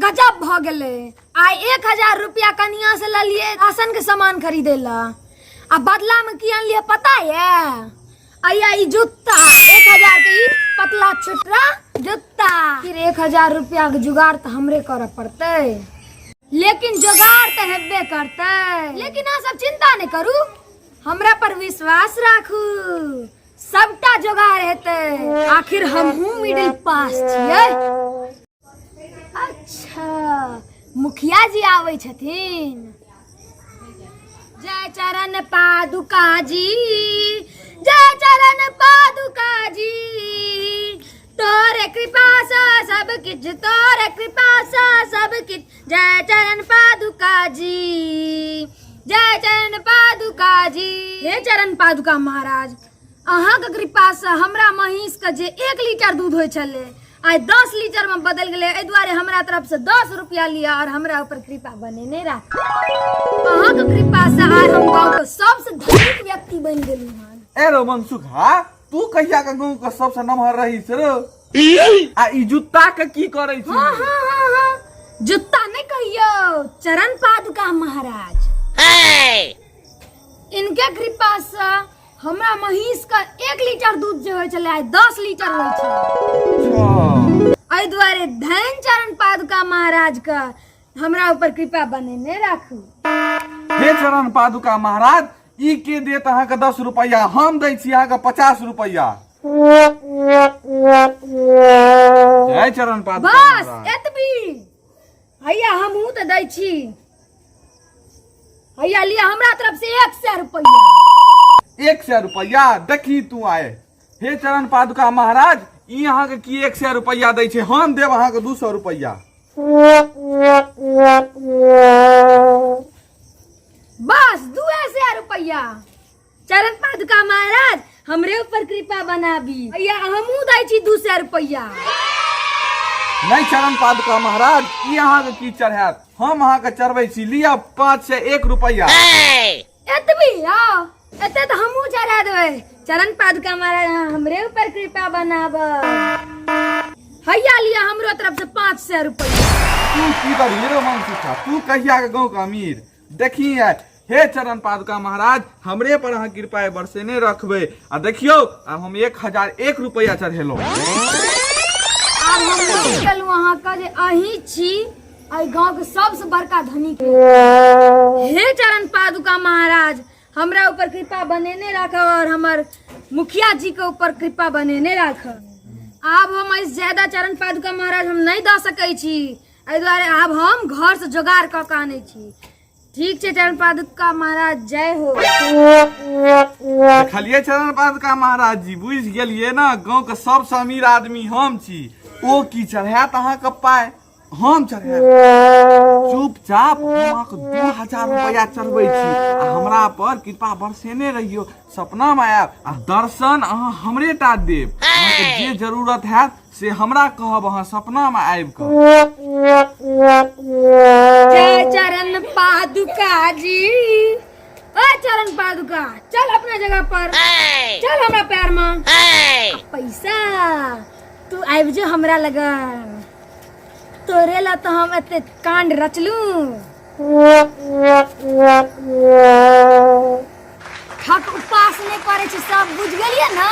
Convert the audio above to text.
गजब भ गेले। आई 1000 रुपया कनिया से लिए राशन के सामान खरीदे ला, आ बदला में की आनलिए पता है? आया ई जूता 1000 के ई पतला छोटा जूता। फिर 1000 रुपया के जुगाड़ तो हमरे करे पड़ते, लेकिन जुगाड़ तो हेबे करते। लेकिन आ सब चिंता नहीं करू, हमरा पर विश्वास राखू, सबटा जुगाड़ हेते। आखिर हमहू मिडिल पास छियै। अच्छा मुखिया जी आवे छथिन। जय चरण पादुका जी, जय चरण पादुका जी, तोरे कृपा से सब किछ, तोरे कृपा से सब किछ। जय चरण पादुका जी, जय चरण पादुका जी। हे चरण पादुका महाराज, अहाँ के कृपा से हमरा महिष के जे 1 लीटर दूध होय छले आज 10 लीटर में बदल गए। ए द्वारे हमरा तरफ से 10 रुपया लिया और हमरा ऊपर कृपा बने नहीं रहा। अहाँ के कृपा से आज हम गांव के सबसे धनिक व्यक्ति बन गेलू हन। ए रो मनसुखा, तू कहिया के गांव के सबसे नमहर रही रो? आ ई जूता के की करे छी? हां जूता नहीं कहियो, चरण पादुका महाराज। इनके कृपा से हमरा महिष का 1 लीटर दूध जो होय छले आज 10 लीटर होय छै। एहि द्वारे धन चरण पादुका महाराज का हमरा ऊपर कृपा बनेने राखू। हे चरण पादुका महाराज, ई के देत अहाँ के 10 रुपया, हम दै छी अहाँ के 50 रुपया। जय चरण पादुका बस महाराज। एतबी हैया हमहू तो दै छी। हैया लिया हमरा तरफ से 100 रुपया। 100 रुपया देखी तू आए। हे चरण पादुका महाराज, ई अहाँ के की 100 रुपया दै छै, हम देब अहाँ के 200 रुपया। बस 200 रुपया। चरण पादुका महाराज हमरे ऊपर कृपा बनाबी। हैया हमहू दै छी 200 रुपया। नहीं चरण पादुका महाराज, ई अहाँ के की चढ़ात, हम अहाँ के चढ़बै छी, लिया 5 से 1 रुपया। एतबी आओ, एते तो हमहू चढ़ा देबै। चरण पादुका महाराज हमरे ऊपर कृपा बनाब। हैया लिया हमरो तरफ से 500 रुपया। तू की करी रे मनसुखा, तू कहिया के गांव का अमीर देखी है। हे चरण पादुका महाराज, हमरे पर अहाँ कृपा बरसेने रखबे। आ देखियो अब हम 1001 रुपया चढ़ेलो। आब हम नहीं गेलू अहाँ का जे अही छी आई गांव के सबसे बड़का धनिक। हे चरण पादुका महाराज, हमरा ऊपर कृपा बनेने राख और हमर मुखिया जी के ऊपर कृपा बनेने राख। आब हम इस ज्यादा चरण पादुका महाराज हम नहीं द सकै छी, एहि द्वारे आब हम घर से जोगाड़ क के आनै छी। ठीक छै चरण पादुका महाराज, जय हो। देखलिए चरण पादुका महाराज जी, बुझ गेलिए ना, गांव के सबसे अमीर आदमी हम छी। ओ की चढ़ात अहाँ के पाय, हम चढ़ात। चुपचाप हम अहाँ के 2000 रुपया चढ़बै छी, आ हमरा पर कृपा बरसेने रहियो। सपना में आयब आ दर्शन अहाँ हमरे टा देब। अहाँ के जे जरूरत हैत से हमरा कहब, अहाँ सपना में आबि कऽ। जय चरण पादुका जी। ओ चरण पादुका, चल अपना जगह पर, चल हमरा पैर में। पैसा तू आबि जो हमरा लगन, तोरे ला तो हम एते कांड रचलू। खक उपास नहीं करे छी, सब बुझ गेलिए ना।